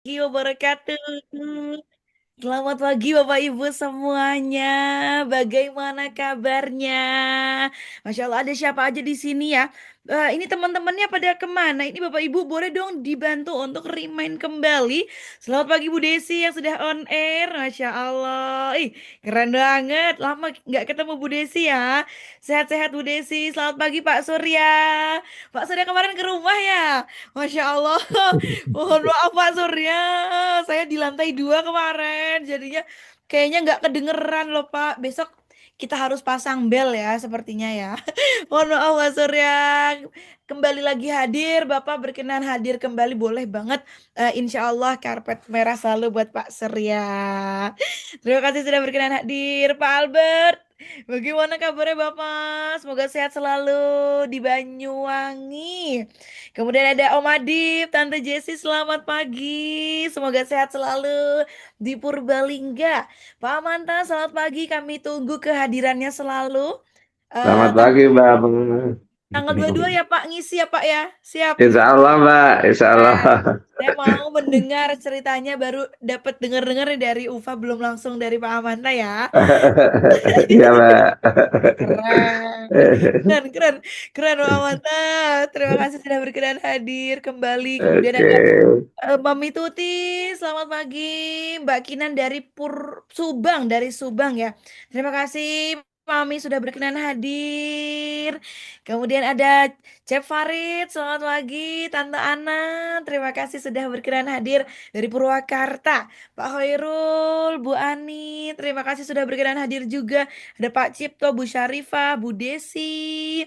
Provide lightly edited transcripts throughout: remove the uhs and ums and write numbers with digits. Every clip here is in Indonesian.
Wabarakatuh. Selamat pagi Bapak Ibu semuanya. Bagaimana kabarnya? Masya Allah, ada siapa aja di sini ya? Ini teman-temannya pada kemana? Ini Bapak Ibu boleh dong dibantu untuk remind kembali. Selamat pagi Bu Desi yang sudah on air. Masya Allah. Ih, keren banget. Lama nggak ketemu Bu Desi ya. Sehat-sehat Bu Desi. Selamat pagi Pak Surya. Pak Surya kemarin ke rumah ya. Masya Allah. Mohon maaf Pak Surya, saya di lantai 2 kemarin, jadinya kayaknya nggak kedengeran loh Pak. Besok kita harus pasang bel ya, sepertinya ya. Mohon maaf Pak Surya, kembali lagi hadir, Bapak berkenan hadir kembali, boleh banget. Insya Allah karpet merah selalu buat Pak Surya. Terima kasih sudah berkenan hadir, Pak Albert. Bagaimana kabarnya Bapak? Semoga sehat selalu di Banyuwangi. Kemudian ada Om Adib, Tante Jessie, selamat pagi. Semoga sehat selalu di Purbalingga. Pak Manta, selamat pagi. Kami tunggu kehadirannya selalu. Selamat Tanggal pagi, Mbak. tanggal 22 ya Pak, ngisi ya Pak ya. Siap. Insya Allah, Mbak. Insya Allah. Nah, saya mau mendengar ceritanya baru dapat dengar-dengar nih dari Ufa, belum langsung dari Pak Amanta ya. Iya, Mbak. Keren. Keren, keren, keren Pak Amanta. Terima kasih sudah berkenan hadir kembali. Kemudian Oke. ada Mami Tuti, selamat pagi. Mbak Kinan dari Subang, dari Subang ya. Terima kasih Mami sudah berkenan hadir. Kemudian ada Cep Farid, selamat pagi. Tante Ana, terima kasih sudah berkenan hadir dari Purwakarta. Pak Hoirul, Bu Ani, terima kasih sudah berkenan hadir juga. Ada Pak Cipto, Bu Syarifah, Bu Desi.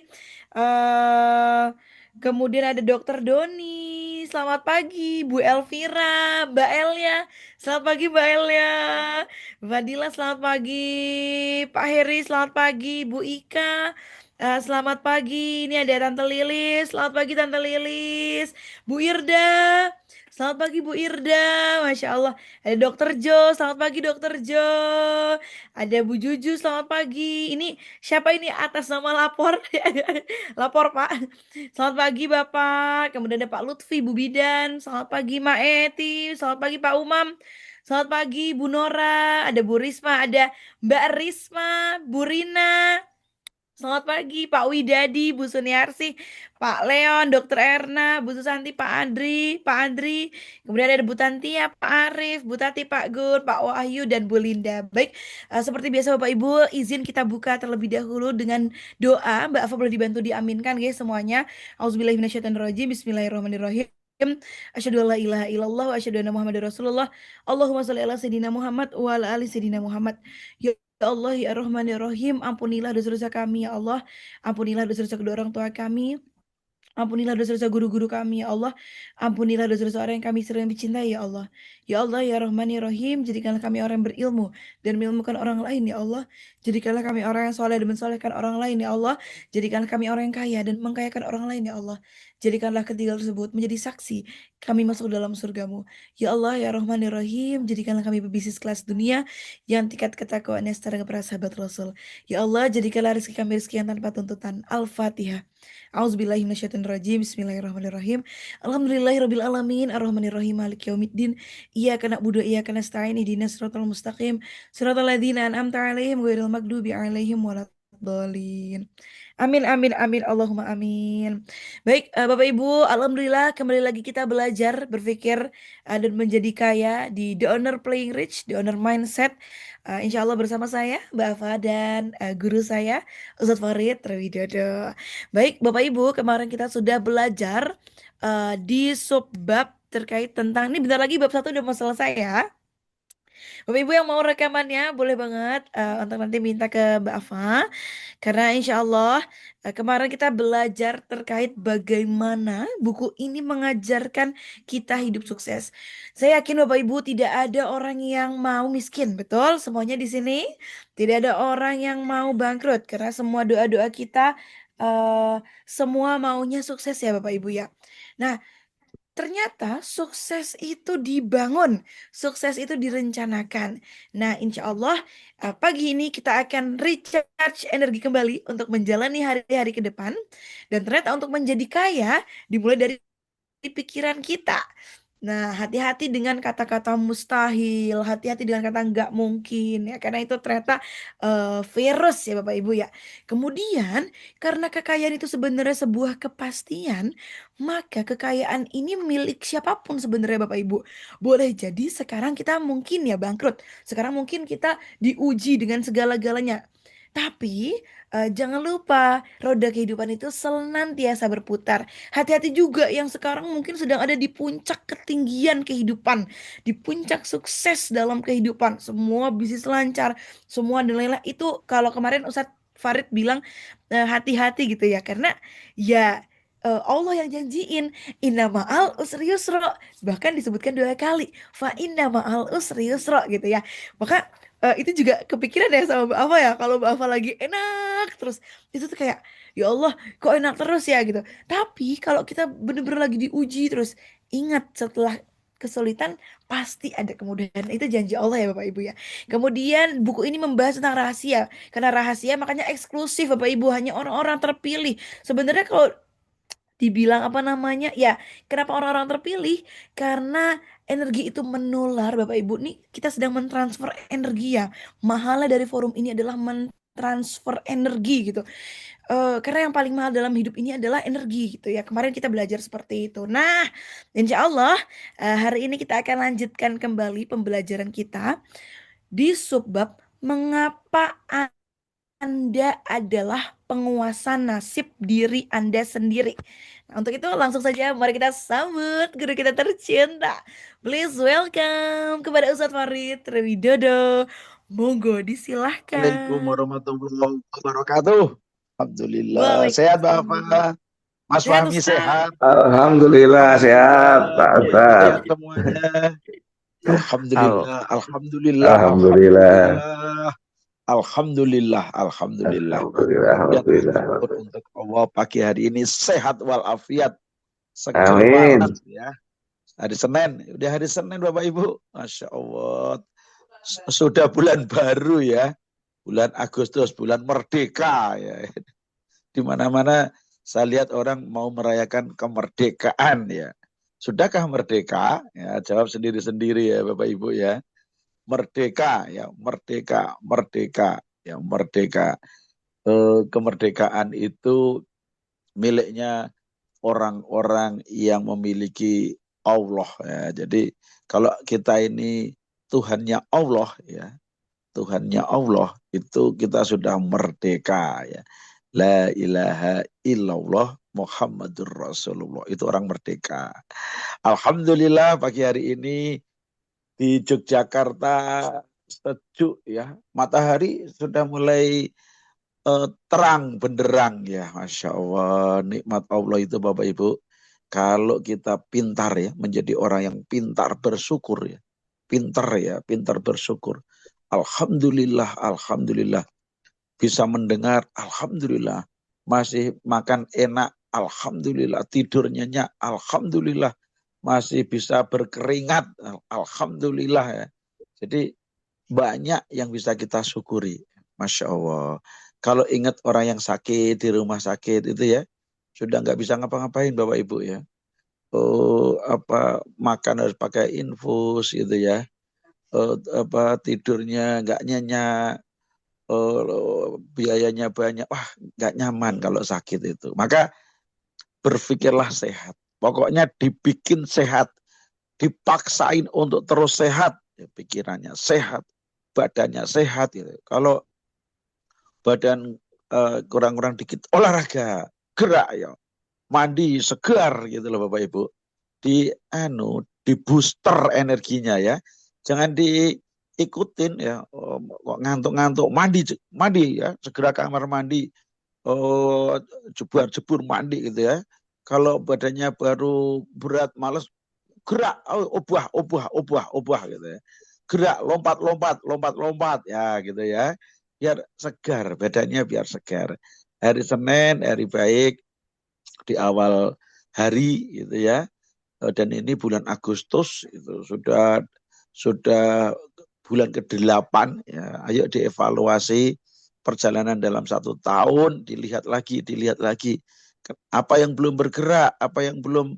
eh Kemudian ada Dokter Doni. Selamat pagi, Bu Elvira, Mbak Elia. Selamat pagi, Mbak Elia. Fadila, selamat pagi. Pak Heri, selamat pagi. Bu Ika, selamat pagi. Ini ada Tante Lilis. Selamat pagi, Tante Lilis. Bu Irda. Selamat pagi, Bu Irda. Masya Allah. Ada Dokter Jo. Selamat pagi, Dokter Jo. Ada Bu Juju. Selamat pagi. Ini siapa ini atas nama lapor? Lapor, Pak. Selamat pagi Bapak. Kemudian ada Pak Lutfi, Bu Bidan. Selamat pagi Mak Eti. Selamat pagi Pak Umam. Selamat pagi Bu Nora. Ada Bu Risma. Ada Mbak Risma. Bu Rina. Selamat pagi Pak Widadi, Bu Suniarsi, Pak Leon, Dokter Erna, Bu Susanti, Pak Andri, Pak Andri. Kemudian ada Bu Tantia, Pak Arif, Bu Tati, Pak Gun, Pak Wahyu, dan Bu Linda. Baik, seperti biasa Bapak Ibu, izin kita buka terlebih dahulu dengan doa. Mbak Afa boleh dibantu diaminkan guys semuanya. Auzubillahiminasyaitonirrajim. Bismillahirrahmanirrahim. Asyhadu an la ilaha illallah wa asyhadu anna Muhammadar Rasulullah. Allahumma shalli ala sayidina Muhammad wa ala ali sayidina Muhammad. Ya Allah ya Rahman ya Rahim, ampunilah dosa-dosa kami ya Allah, ampunilah dosa-dosa kedua orang tua kami, ampunilah dosa-dosa guru-guru kami ya Allah. Ampunilah dosa-dosa orang yang kami sering mencintai ya Allah. Ya Allah ya Rahman ya Rahim, jadikanlah kami orang yang berilmu dan mengilmukan orang lain ya Allah. Jadikanlah kami orang yang soleh dan mensolehkan orang lain ya Allah. Jadikanlah kami orang yang kaya dan mengkayakan orang lain ya Allah. Jadikanlah ketiga tersebut menjadi saksi kami masuk dalam surgamu. Ya Allah ya Rahman ya Rahim, jadikanlah kami pebisnis kelas dunia yang tingkat ketakwaannya setara kepada sahabat Rasul. Ya Allah, jadikanlah rezeki kami rezeki yang tanpa tuntutan. Al-Fatihah. Auzubillahiminasyaitonirrajim. Bismillahirrahmanirrahim. Alhamdulillahirabbil alamin. Arrahmanirrahim. Maliki yaumiddin. Iyyaka na'budu wa iyyaka nasta'in. Ihdinas siratal mustaqim. Siratal ladzina an'amta 'alaihim ghairil maghdubi 'alaihim waladdallin. Amin amin amin Allahumma amin. Baik, Bapak Ibu, alhamdulillah kembali lagi kita belajar berpikir dan menjadi kaya di The Owner Playing Rich, The Owner Mindset. Insya Allah bersama saya, Mbak Afa dan guru saya, Ustadz Farid Trewidodo. Baik, Bapak Ibu, kemarin kita sudah belajar di subbab terkait tentang ini bentar lagi bab satu udah mau selesai ya. Bapak Ibu yang mau rekamannya boleh banget untuk nanti minta ke Mbak Afa. Karena insya Allah kemarin kita belajar terkait bagaimana buku ini mengajarkan kita hidup sukses. Saya yakin Bapak Ibu tidak ada orang yang mau miskin, betul? Semuanya di sini tidak ada orang yang mau bangkrut karena semua doa-doa kita semua maunya sukses ya Bapak Ibu ya. Nah, ternyata sukses itu dibangun, sukses itu direncanakan. Nah, insya Allah pagi ini kita akan recharge energi kembali untuk menjalani hari-hari ke depan. Dan ternyata untuk menjadi kaya dimulai dari pikiran kita. Nah, hati-hati dengan kata-kata mustahil, hati-hati dengan kata nggak mungkin ya, karena itu ternyata virus ya Bapak Ibu ya. Kemudian, karena kekayaan itu sebenarnya sebuah kepastian, maka kekayaan ini milik siapapun sebenarnya Bapak Ibu. Boleh jadi sekarang kita mungkin ya bangkrut, sekarang mungkin kita diuji dengan segala-galanya. Tapi jangan lupa roda kehidupan itu senantiasa berputar. Hati-hati juga yang sekarang mungkin sedang ada di puncak ketinggian kehidupan, di puncak sukses dalam kehidupan. Semua bisnis lancar, semua nilai itu kalau kemarin Ustadz Farid bilang hati-hati gitu ya, karena ya Allah yang janjiin inna ma'al usri yusra, bahkan disebutkan 2 kali fa inna ma'al usri yusra gitu ya. Maka itu juga kepikiran ya sama Mbak Afa ya, kalau Mbak Afa lagi enak terus itu tuh kayak ya Allah kok enak terus ya gitu. Tapi kalau kita bener-bener lagi diuji terus, ingat setelah kesulitan pasti ada kemudahan. Itu janji Allah ya Bapak Ibu ya. Kemudian buku ini membahas tentang rahasia. Karena rahasia makanya eksklusif Bapak Ibu, hanya orang-orang terpilih. Sebenarnya kalau dibilang apa namanya ya, kenapa orang-orang terpilih, karena energi itu menular Bapak Ibu. Nih kita sedang mentransfer energi ya, mahalnya dari forum ini adalah mentransfer energi gitu. Karena yang paling mahal dalam hidup ini adalah energi gitu ya, kemarin kita belajar seperti itu. Nah, insya Allah hari ini kita akan lanjutkan kembali pembelajaran kita di subbab mengapa anda adalah penguasa nasib diri Anda sendiri. Nah, untuk itu langsung saja mari kita sambut guru kita tercinta. Please welcome kepada Ustadz Farid Widodo. Monggo Assalamualaikum disilahkan. warahmatullahi wabarakatuh. Alhamdulillah. Sehat Waalaikumsalam. Bapak? Mas Sehat Fahmi Ustadz. sehat? Alhamdulillah sehat, Pak Sehat Ustadz. semuanya. Al- Alhamdulillah, alhamdulillah, Alhamdulillah. alhamdulillah. Alhamdulillah, alhamdulillah. Alhamdulillah. Pujian dan Alhamdulillah. syukur untuk Allah pagi hari ini sehat walafiat, seger waras Amin. ya. Hari Senin, udah hari Senin Bapak Ibu. Masya Allah. Sudah bulan baru ya. Bulan Agustus, bulan merdeka ya. Di mana-mana saya lihat orang mau merayakan kemerdekaan ya. Sudahkah merdeka? Ya, jawab sendiri-sendiri ya Bapak Ibu ya. Merdeka ya, merdeka, merdeka, ya merdeka. Kemerdekaan itu miliknya orang-orang yang memiliki Allah ya. Jadi kalau kita ini Tuhannya Allah ya, Tuhannya Allah itu kita sudah merdeka ya. La ilaha illallah Muhammadur Rasulullah. Itu orang merdeka. Alhamdulillah pagi hari ini di Yogyakarta sejuk ya. Matahari sudah mulai terang benderang ya. Masya Allah. Nikmat Allah itu Bapak Ibu. Kalau kita pintar ya. Menjadi orang yang pintar bersyukur ya. Pintar ya. Pintar bersyukur. Alhamdulillah. Alhamdulillah. Bisa mendengar, alhamdulillah. Masih makan enak, alhamdulillah. Tidur nyenyak, alhamdulillah. Masih bisa berkeringat, alhamdulillah ya. Jadi banyak yang bisa kita syukuri. Masya Allah. Kalau ingat orang yang sakit di rumah sakit itu ya, sudah nggak bisa ngapa-ngapain Bapak Ibu ya. Oh, makan harus pakai infus gitu ya. Tidurnya nggak nyenyak, biayanya banyak, wah nggak nyaman kalau sakit itu. Maka berpikirlah sehat. Pokoknya dibikin sehat, dipaksain untuk terus sehat, ya, pikirannya sehat, badannya sehat. Gitu. Kalau badan kurang-kurang dikit, olahraga, gerak ya, mandi segar gitu loh Bapak Ibu. Di booster energinya ya. Jangan diikutin ya, kok ngantuk-ngantuk, mandi ya, segera kamar mandi, jebur mandi gitu ya. Kalau badannya baru berat malas, gerak, obah gitu ya. Gerak, lompat ya gitu ya. Biar segar, badannya biar segar. Hari Senin, hari baik di awal hari gitu ya. Dan ini bulan Agustus itu sudah bulan ke-8 ya. Ayo dievaluasi perjalanan dalam 1 tahun, dilihat lagi apa yang belum bergerak, apa yang belum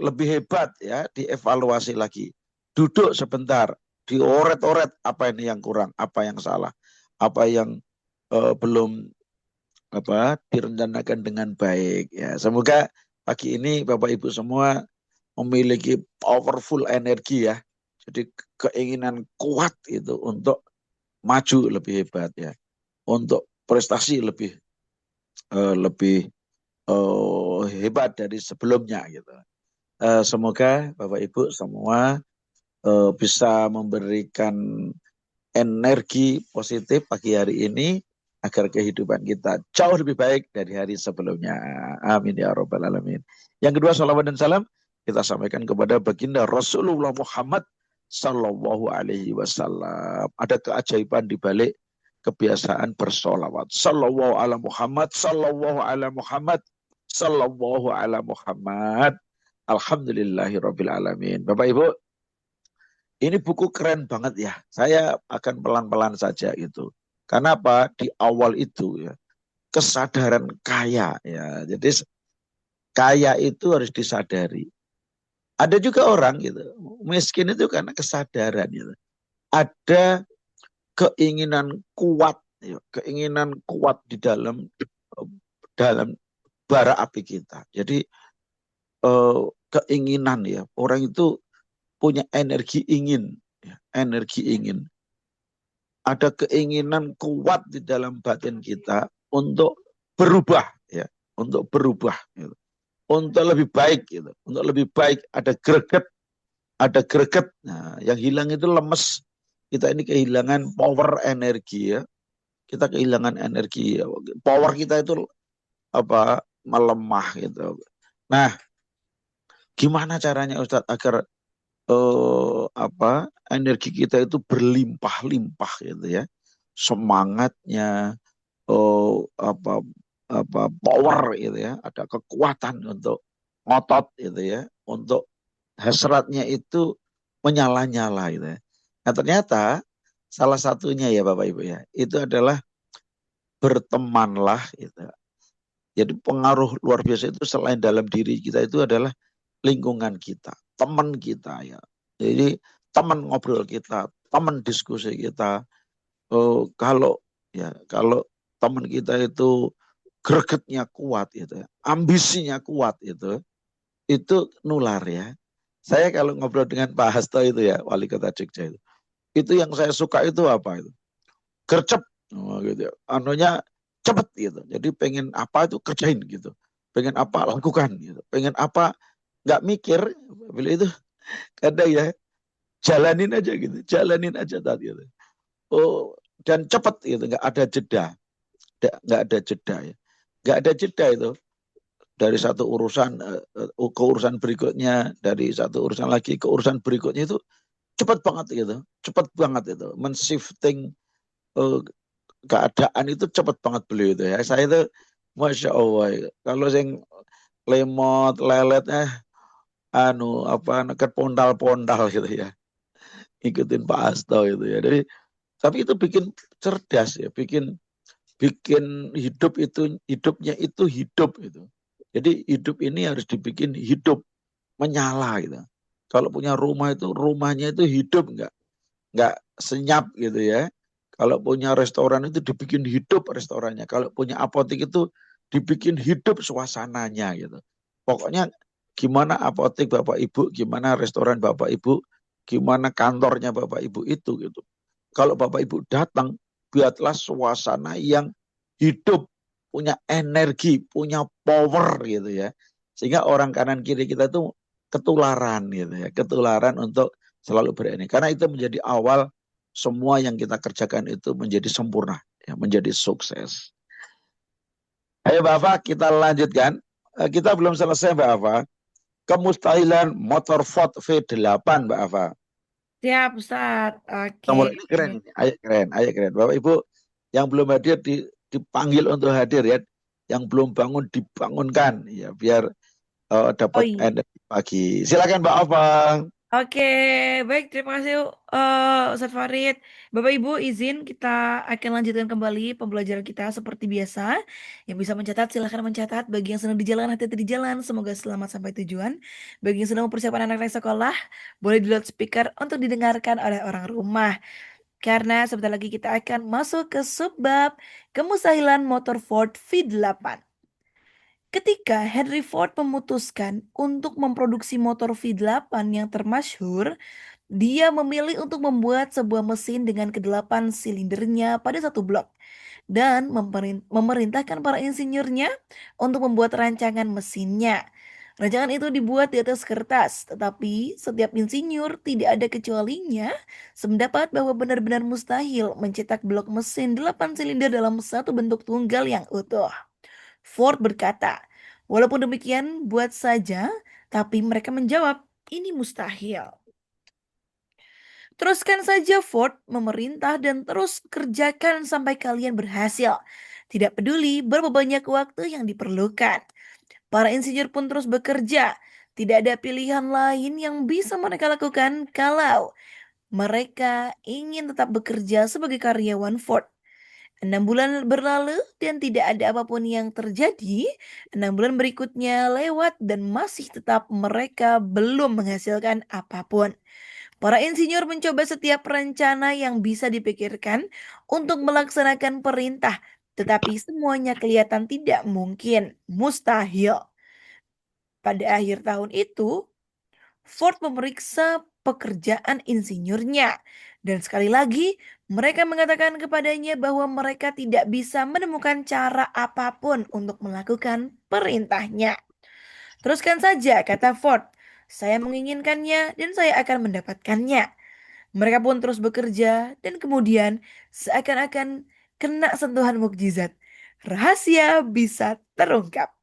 lebih hebat ya, dievaluasi lagi. Duduk sebentar, dioret-oret apa ini yang kurang, apa yang salah, apa yang belum direncanakan dengan baik ya. Semoga pagi ini Bapak Ibu semua memiliki powerful energi ya. Jadi keinginan kuat itu untuk maju lebih hebat ya. Untuk prestasi lebih hebat dari sebelumnya gitu. Semoga Bapak Ibu semua bisa memberikan energi positif pagi hari ini agar kehidupan kita jauh lebih baik dari hari sebelumnya. Amin ya rabbal alamin. Yang kedua, salawat dan salam kita sampaikan kepada baginda Rasulullah Muhammad sallallahu alaihi wasallam. Ada keajaiban di balik kebiasaan bersolawat. Sallallahu ala Muhammad, sallallahu ala Muhammad, sallallahu ala Muhammad. Alhamdulillahirabbil alamin. Bapak Ibu, ini buku keren banget ya. Saya akan pelan-pelan saja itu. Karena apa? Di awal itu ya, kesadaran kaya ya. Jadi kaya itu harus disadari. Ada juga orang gitu, miskin itu karena kesadaran gitu. Ada keinginan kuat ya, keinginan kuat di dalam bara api kita. Jadi keinginan ya, orang itu punya energi ingin ya, energi ingin. Ada keinginan kuat di dalam batin kita untuk berubah ya, untuk berubah gitu. Untuk lebih baik gitu. Untuk lebih baik ada greget, ada greget. Nah, yang hilang itu lemes. Kita ini kehilangan power energi ya. Kita kehilangan energi. Power kita itu melemah gitu. Nah, gimana caranya Ustadz agar energi kita itu berlimpah-limpah gitu ya, semangatnya power gitu ya, ada kekuatan untuk ngotot gitu ya, untuk hasratnya itu menyala-nyala gitu ya. Nah ternyata salah satunya ya Bapak Ibu ya, itu adalah bertemanlah gitu. Jadi pengaruh luar biasa itu selain dalam diri kita itu adalah lingkungan kita, teman kita ya. Jadi teman ngobrol kita, teman diskusi kita. Kalau teman kita itu gregetnya kuat itu, ambisinya kuat itu nular ya. Saya kalau ngobrol dengan Pak Hasto itu ya, wali kota Jogja itu yang saya suka itu apa itu? Gercep, gitu. Anunya cepet gitu. Jadi pengen apa itu kerjain gitu. Pengen apa lakukan gitu. Pengen apa nggak mikir. Bila itu kadang ya jalanin aja gitu. Jalanin aja tadi gitu. Oh, dan cepet gitu. Nggak ada jeda. Nggak ada jeda ya. Nggak ada jeda itu. Dari satu urusan ke urusan berikutnya. Dari satu urusan lagi ke urusan berikutnya itu cepat banget gitu. Cepat banget itu. Men-shifting keadaan itu cepat banget beliau itu ya. Saya itu Masya Allah ya. Kalau yang lemot, leletnya neket pondal-pondal gitu ya. Ikutin Pak Hasto itu ya. Jadi tapi itu bikin cerdas ya, bikin hidupnya itu hidup itu. Jadi hidup ini harus dibikin hidup, menyala gitu. Kalau punya rumah itu rumahnya itu hidup enggak senyap gitu ya. Kalau punya restoran itu dibikin hidup restorannya. Kalau punya apotek itu dibikin hidup suasananya gitu. Pokoknya gimana apotek Bapak Ibu, gimana restoran Bapak Ibu, gimana kantornya Bapak Ibu itu gitu. Kalau Bapak Ibu datang, buatlah suasana yang hidup, punya energi, punya power gitu ya. Sehingga orang kanan kiri kita itu ketularan gitu ya, ketularan untuk selalu berenergi. Karena itu menjadi awal semua yang kita kerjakan itu menjadi sempurna, ya, menjadi sukses. Ayo Bapak, kita lanjutkan. Kita belum selesai Mbak Ava. Kemustahilan motor Ford V8 Mbak Ava. Siap Ustaz. Oke. Nomor ini keren, ayo keren. Bapak Ibu yang belum hadir dipanggil untuk hadir ya. Yang belum bangun dibangunkan ya biar dapat energi pagi. Silakan Mbak Ava. Oke, baik. Terima kasih Ustadz Farid. Bapak Ibu izin kita akan lanjutkan kembali pembelajaran kita seperti biasa. Yang bisa mencatat silahkan mencatat. Bagi yang sedang di jalan hati-hati di jalan. Semoga selamat sampai tujuan. Bagi yang sedang mempersiapkan anak-anak sekolah, boleh di loudspeaker untuk didengarkan oleh orang rumah. Karena sebentar lagi kita akan masuk ke subbab kemustahilan motor Ford V8. Ketika Henry Ford memutuskan untuk memproduksi motor V8 yang termasyhur, dia memilih untuk membuat sebuah mesin dengan kedelapan silindernya pada satu blok dan memerintahkan para insinyurnya untuk membuat rancangan mesinnya. Rancangan itu dibuat di atas kertas, tetapi setiap insinyur tidak ada kecualinya sependapat bahwa benar-benar mustahil mencetak blok mesin 8 silinder dalam satu bentuk tunggal yang utuh. Ford berkata, walaupun demikian, buat saja, tapi mereka menjawab, ini mustahil. Teruskan saja Ford memerintah dan terus kerjakan sampai kalian berhasil. Tidak peduli berapa banyak waktu yang diperlukan. Para insinyur pun terus bekerja. Tidak ada pilihan lain yang bisa mereka lakukan kalau mereka ingin tetap bekerja sebagai karyawan Ford. 6 bulan berlalu dan tidak ada apapun yang terjadi. 6 bulan berikutnya lewat dan masih tetap mereka belum menghasilkan apapun. Para insinyur mencoba setiap rencana yang bisa dipikirkan untuk melaksanakan perintah, tetapi semuanya kelihatan tidak mungkin, mustahil. Pada akhir tahun itu, Ford memeriksa pekerjaan insinyurnya, dan sekali lagi mereka mengatakan kepadanya bahwa mereka tidak bisa menemukan cara apapun untuk melakukan perintahnya. Teruskan saja, kata Ford. Saya menginginkannya dan saya akan mendapatkannya. Mereka pun terus bekerja dan kemudian seakan-akan kena sentuhan mukjizat. Rahasia bisa terungkap.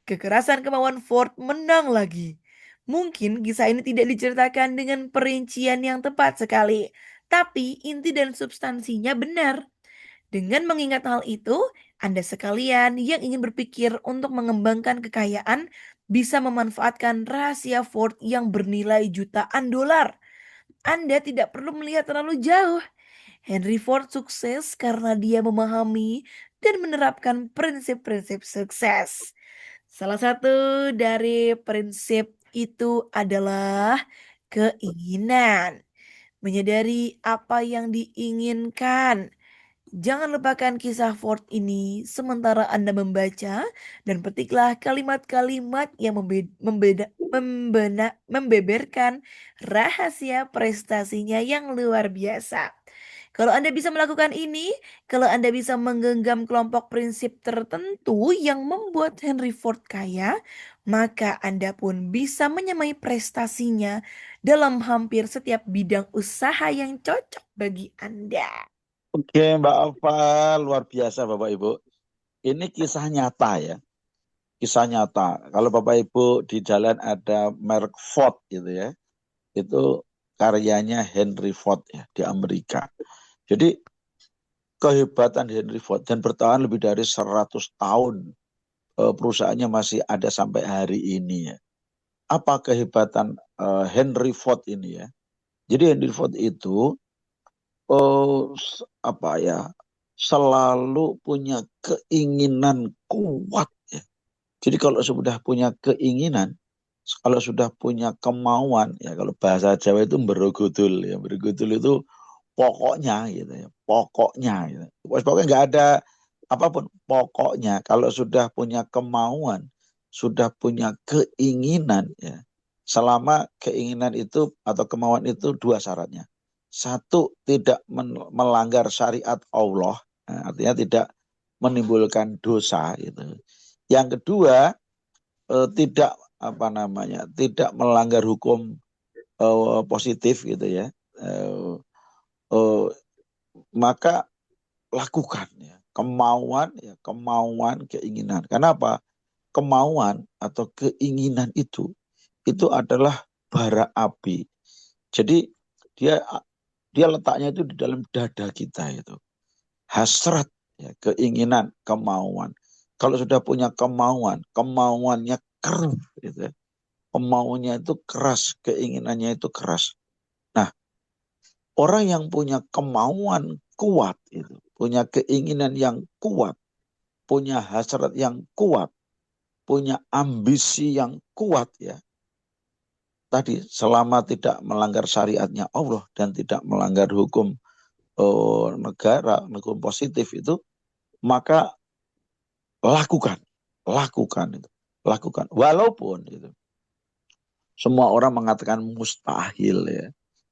Kekerasan kemauan Ford menang lagi. Mungkin kisah ini tidak diceritakan dengan perincian yang tepat sekali, tapi inti dan substansinya benar. Dengan mengingat hal itu, Anda sekalian yang ingin berpikir untuk mengembangkan kekayaan bisa memanfaatkan rahasia Ford yang bernilai jutaan dolar. Anda tidak perlu melihat terlalu jauh. Henry Ford sukses karena dia memahami dan menerapkan prinsip-prinsip sukses. Salah satu dari prinsip itu adalah keinginan. Menyadari apa yang diinginkan. Jangan lupakan kisah Ford ini sementara Anda membaca dan petiklah kalimat-kalimat yang membeberkan rahasia prestasinya yang luar biasa. Kalau Anda bisa melakukan ini, kalau Anda bisa menggenggam kelompok prinsip tertentu yang membuat Henry Ford kaya, maka Anda pun bisa menyamai prestasinya dalam hampir setiap bidang usaha yang cocok bagi Anda. Oke, Mbak Alfa, luar biasa Bapak Ibu. Ini kisah nyata ya, kisah nyata. Kalau Bapak Ibu di jalan ada merek Ford gitu ya, itu karyanya Henry Ford ya di Amerika. Jadi kehebatan Henry Ford dan bertahan lebih dari 100 tahun, perusahaannya masih ada sampai hari ini ya. Apa kehebatan Henry Ford ini ya? Jadi Henry Ford itu apa ya, selalu punya keinginan kuat ya. Jadi kalau sudah punya keinginan, kalau sudah punya kemauan ya, kalau bahasa Jawa itu bergudul ya, bergudul itu pokoknya gitu ya, pokoknya gitu. Pokoknya nggak ada apapun, pokoknya kalau sudah punya kemauan, sudah punya keinginan ya, selama keinginan itu atau kemauan itu dua syaratnya. Satu, tidak melanggar syariat Allah, artinya tidak menimbulkan dosa gitu. Yang kedua, tidak apa namanya, tidak melanggar hukum positif gitu ya. Eh, eh, Maka lakukan ya, kemauan, keinginan. Kenapa? Kemauan atau keinginan itu adalah bara api. Jadi dia dia letaknya itu di dalam dada kita itu. Hasrat ya, keinginan, kemauan. Kalau sudah punya kemauan, kemauannya keruh gitu ya. Kemauannya itu keras, keinginannya itu keras. Nah, orang yang punya kemauan kuat itu, punya keinginan yang kuat, punya hasrat yang kuat, punya ambisi yang kuat ya. Tadi selama tidak melanggar syariatnya Allah dan tidak melanggar hukum negara, hukum positif itu, maka lakukan itu, lakukan. Walaupun itu semua orang mengatakan mustahil ya,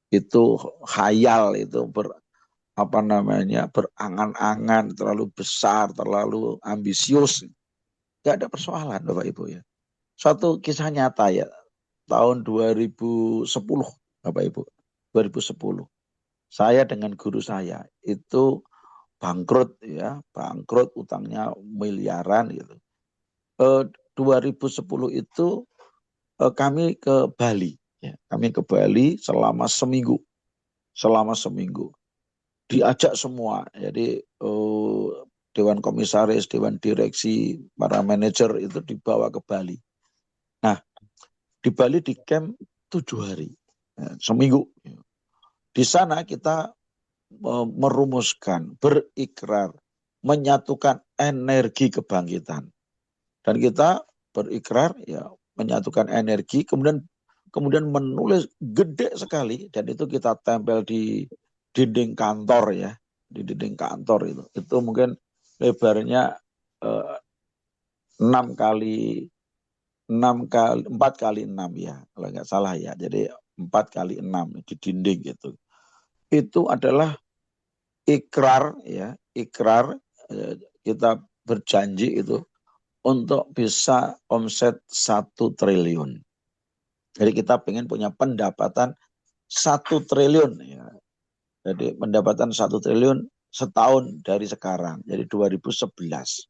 itu khayal, itu berangan-angan, terlalu besar, terlalu ambisius. Gak ada persoalan Bapak Ibu ya. Suatu kisah nyata ya, tahun 2010 Bapak Ibu, 2010. Saya dengan guru saya itu bangkrut ya, bangkrut, utangnya miliaran gitu. 2010 itu kami ke Bali ya. Kami ke Bali selama seminggu. Diajak semua. Jadi dewan komisaris, dewan direksi, para manajer itu dibawa ke Bali. Nah, di Bali di camp 7 hari, ya, seminggu. Di sana kita merumuskan, berikrar, menyatukan energi kebangkitan. Dan kita berikrar ya menyatukan energi, kemudian menulis gede sekali, dan itu kita tempel di dinding kantor ya, di dinding kantor itu mungkin lebarnya 4 kali 6 ya, kalau nggak salah ya, jadi 4 kali 6 di dinding gitu. Itu adalah ikrar ya, kita berjanji itu untuk bisa omset 1 triliun. Jadi kita pengen punya pendapatan 1 triliun ya. Jadi pendapatan 1 triliun setahun dari sekarang. Jadi 2011.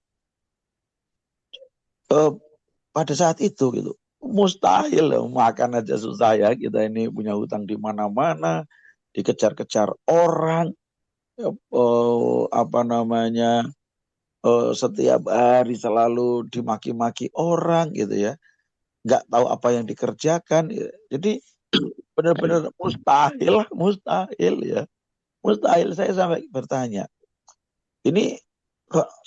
Pada saat itu gitu, mustahil makan aja susah ya. Kita ini punya hutang di mana-mana, dikejar-kejar orang, setiap hari selalu dimaki-maki orang gitu ya. Nggak tahu apa yang dikerjakan. Jadi benar-benar mustahil ya. Mustahil. Saya sampai bertanya, ini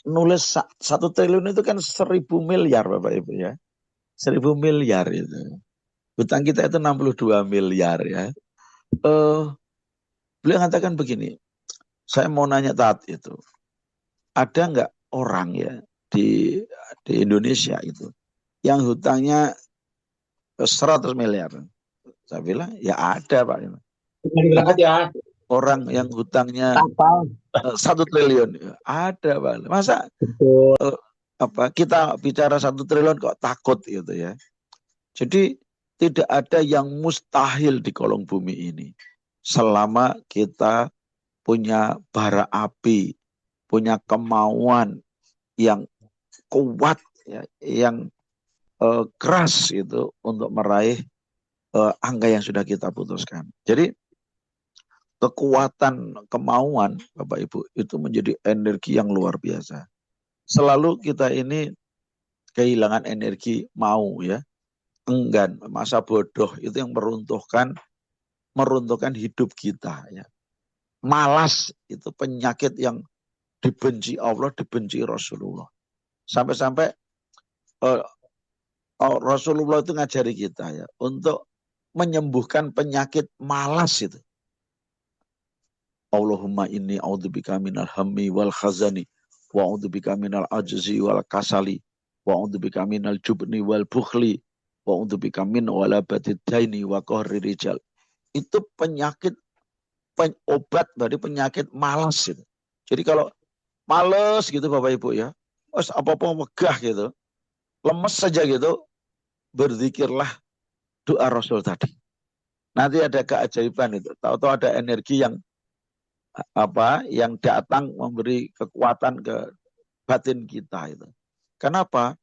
nulis 1 triliun itu kan 1.000 miliar Bapak Ibu ya. 1.000 miliar itu. Hutang kita itu 62 miliar ya. Beliau mengatakan begini, saya mau nanya saat itu, ada nggak orang ya di Indonesia itu yang hutangnya 100 miliar? Saya bilang, ya ada Pak. Ya. Orang yang hutangnya 1 triliun, ada Pak. Masa kita bicara 1 triliun kok takut gitu ya. Jadi tidak ada yang mustahil di kolong bumi ini. Selama kita punya bara api, punya kemauan yang kuat, ya, yang keras itu untuk meraih angka yang sudah kita putuskan. Jadi kekuatan kemauan Bapak Ibu itu menjadi energi yang luar biasa. Selalu kita ini kehilangan energi mau ya, enggan, masa bodoh itu yang meruntuhkan hidup kita ya. Malas itu penyakit yang dibenci Allah, dibenci Rasulullah. Sampai-sampai Rasulullah itu ngajari kita ya untuk menyembuhkan penyakit malas itu. Allahumma inni a'udzubika minal hammi wal khazani wa a'udzubika minal ajzi wal kasali wa a'udzubika minal jubni wal bukhli wa a'udzubika min walabatid daini wa qahri rijal. Itu penyakit, obat dari penyakit malas itu. Jadi kalau males gitu Bapak Ibu ya, apa-apa megah gitu, lemes saja gitu, berzikirlah doa Rasul tadi. Nanti ada keajaiban itu. Tahu-tahu ada energi yang datang memberi kekuatan ke batin kita itu. Kenapa?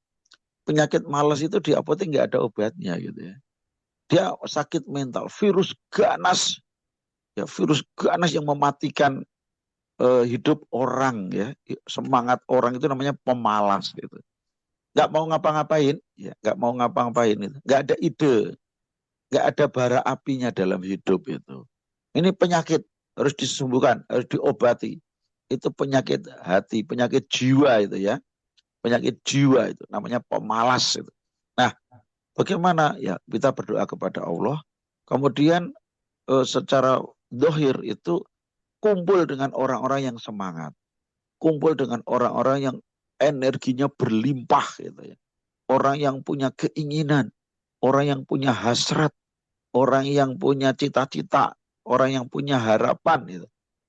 Penyakit malas itu di apotek nggak ada obatnya gitu ya. Dia sakit mental, virus ganas yang mematikan hidup orang ya, semangat orang itu namanya pemalas gitu. nggak mau ngapa-ngapain, ya nggak mau ngapa-ngapain itu, nggak ada ide, nggak ada bara apinya dalam hidup itu. Ini penyakit harus disembuhkan, harus diobati. Itu penyakit hati, penyakit jiwa itu ya, penyakit jiwa itu namanya pemalas itu. Nah, bagaimana ya kita berdoa kepada Allah, kemudian secara dohir itu kumpul dengan orang-orang yang semangat, kumpul dengan orang-orang yang energinya berlimpah gitu ya, orang yang punya keinginan, orang yang punya hasrat, orang yang punya cita-cita, orang yang punya harapan itu.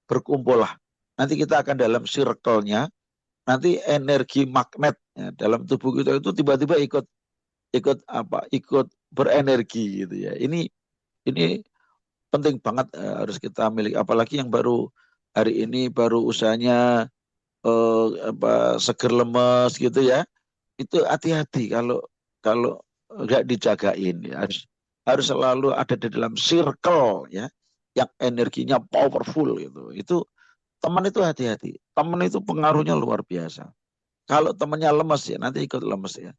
Berkumpullah. Nanti kita akan dalam circle-nya, nanti energi magnet ya, dalam tubuh kita itu tiba-tiba ikut ikut apa? Ikut berenergi gitu ya. Ini penting banget harus kita miliki, apalagi yang baru hari ini baru usahanya seger lemes gitu ya. Itu hati-hati kalau kalau nggak dijagain ya. Harus selalu ada di dalam circle ya yang energinya powerful gitu. Itu teman itu hati-hati. Teman itu pengaruhnya luar biasa. Kalau temannya lemes ya nanti ikut lemes ya.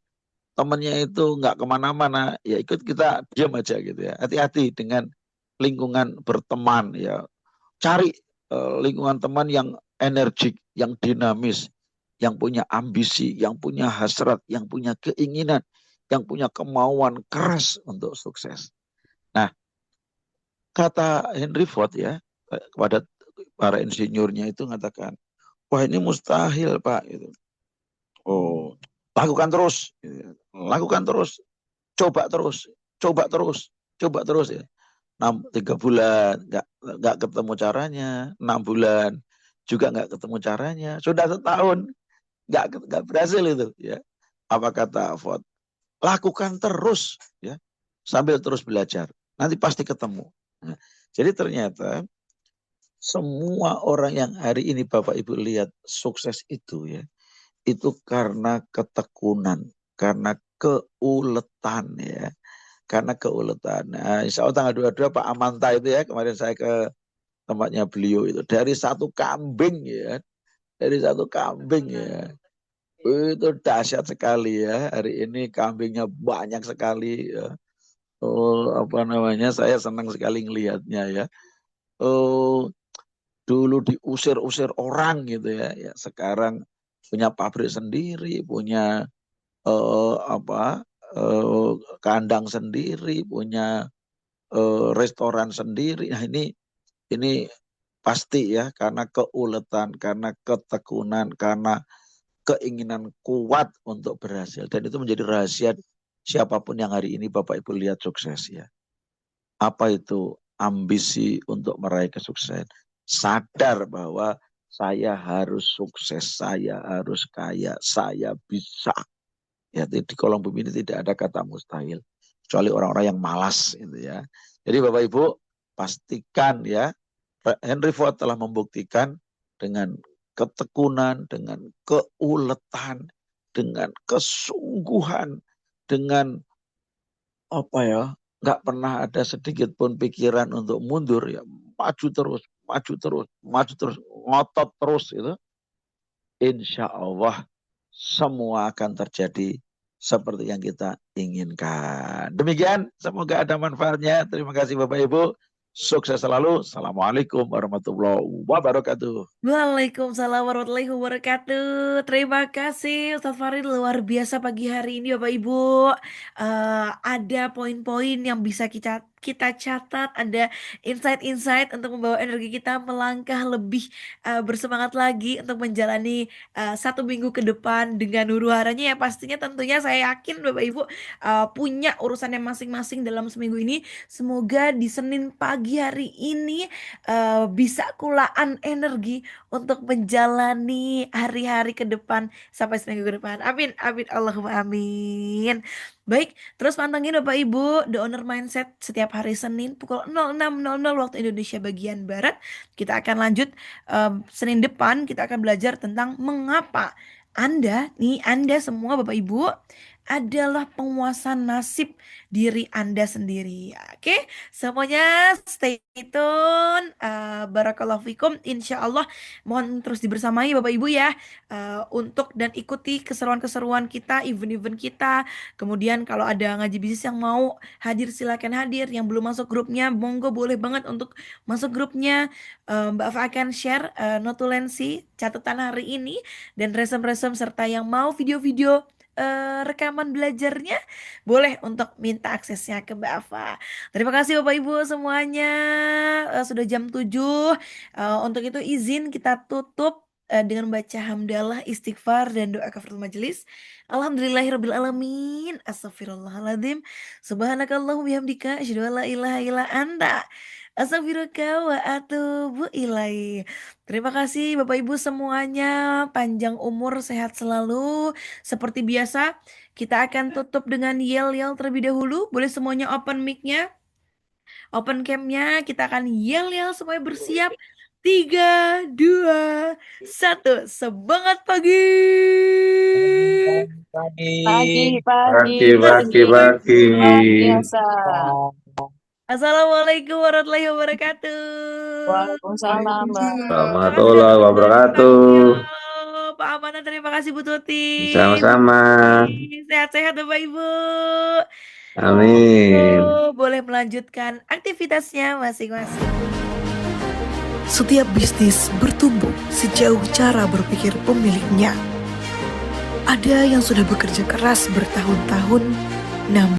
Temannya itu nggak kemana-mana ya ikut kita diam aja gitu ya. Hati-hati dengan lingkungan berteman ya. Cari lingkungan teman yang energik, yang dinamis, yang punya ambisi, yang punya hasrat, yang punya keinginan, yang punya kemauan keras untuk sukses. Nah, kata Henry Ford ya kepada para insinyurnya itu mengatakan, wah ini mustahil Pak. Gitu. Oh, lakukan terus, lakukan terus, coba terus, coba terus, coba terus ya. 3 bulan nggak ketemu caranya, 6 bulan juga nggak ketemu caranya, sudah setahun nggak berhasil itu ya. Apa kata Ford? Lakukan terus ya, sambil terus belajar, nanti pasti ketemu. Nah, jadi ternyata semua orang yang hari ini Bapak Ibu lihat sukses itu ya, itu karena ketekunan, karena keuletan ya, karena keuletan. Nah, insya Allah tanggal 22 Pak Amanta itu ya, kemarin saya ke tempatnya beliau itu, dari satu kambing ya, dari satu kambing ya, itu dahsyat sekali ya. Hari ini kambingnya banyak sekali ya. Oh, apa namanya? Saya senang sekali ngelihatnya ya. Oh, dulu diusir-usir orang gitu ya. Ya sekarang punya pabrik sendiri, punya apa? Kandang sendiri, punya restoran sendiri. Nah, ini pasti ya karena keuletan, karena ketekunan, karena keinginan kuat untuk berhasil. Dan itu menjadi rahasia siapapun yang hari ini Bapak Ibu lihat sukses ya. Apa itu ambisi untuk meraih kesuksesan? Sadar bahwa saya harus sukses, saya harus kaya, saya bisa. Ya, di kolom bumi ini tidak ada kata mustahil. Kecuali orang-orang yang malas gitu ya. Jadi Bapak Ibu pastikan ya, Henry Ford telah membuktikan dengan ketekunan, dengan keuletan, dengan kesungguhan, dengan apa ya, nggak pernah ada sedikit pun pikiran untuk mundur ya, maju terus, maju terus, maju terus, ngotot terus itu, insya Allah semua akan terjadi seperti yang kita inginkan. Demikian, semoga ada manfaatnya. Terima kasih Bapak Ibu. Sukses selalu. Assalamualaikum warahmatullahi wabarakatuh. Waalaikumsalam warahmatullahi wabarakatuh. Terima kasih Ustadz Farid, luar biasa pagi hari ini Bapak Ibu. Ada poin-poin yang bisa kita catat, ada insight-insight untuk membawa energi kita melangkah lebih bersemangat lagi untuk menjalani 1 minggu ke depan dengan huru-haranya ya, pastinya tentunya saya yakin Bapak Ibu punya urusannya masing-masing dalam seminggu ini. Semoga di Senin pagi hari ini bisa kulaan energi untuk menjalani hari-hari ke depan sampai seminggu ke depan. Amin, amin, Allahumma amin. Baik, terus pantengin Bapak Ibu The Owner Mindset setiap hari Senin pukul 06.00 waktu Indonesia bagian Barat. Kita akan lanjut Senin depan kita akan belajar tentang mengapa Anda semua Bapak Ibu adalah penguasa nasib diri Anda sendiri. Oke, semuanya stay tune. Barakallahu fikum. Insya Allah mohon terus dibersamai Bapak Ibu ya, untuk dan ikuti keseruan-keseruan kita, event-event kita. Kemudian kalau ada ngaji bisnis yang mau hadir silakan hadir. Yang belum masuk grupnya, monggo boleh banget untuk masuk grupnya. Mbak Afa akan share notulensi catatan hari ini dan resum-resum serta yang mau video-video rekaman belajarnya boleh untuk minta aksesnya ke Mbak Afa. Terima kasih Bapak Ibu semuanya. Sudah jam 7. Untuk itu izin kita tutup dengan baca hamdalah, istighfar dan doa kafaratul majelis. Alhamdulillahirabbil alamin. Astaghfirullahaladzim. Subhanakallahumma bihamdika asyhadu an la ilaha illa anta astaghfiruka wa atubu ilaik. Terima kasih Bapak Ibu semuanya, panjang umur, sehat selalu. Seperti biasa, kita akan tutup dengan yel-yel terlebih dahulu. Boleh semuanya open mic-nya, open cam-nya. Kita akan yel-yel semuanya bersiap. 3, 2, 1. Semangat pagi. Pagi. Baki. Luar biasa. Assalamualaikum warahmatullahi wabarakatuh. Waalaikumsalam, Mbak. Warahmatullahi wabarakatuh. Pak Amanah, terima kasih Bu Tuti. Sama-sama. Sehat-sehat Bapak Ibu. Amin. Boleh melanjutkan aktivitasnya masing-masing. Setiap bisnis bertumbuh sejauh cara berpikir pemiliknya. Ada yang sudah bekerja keras bertahun-tahun, namun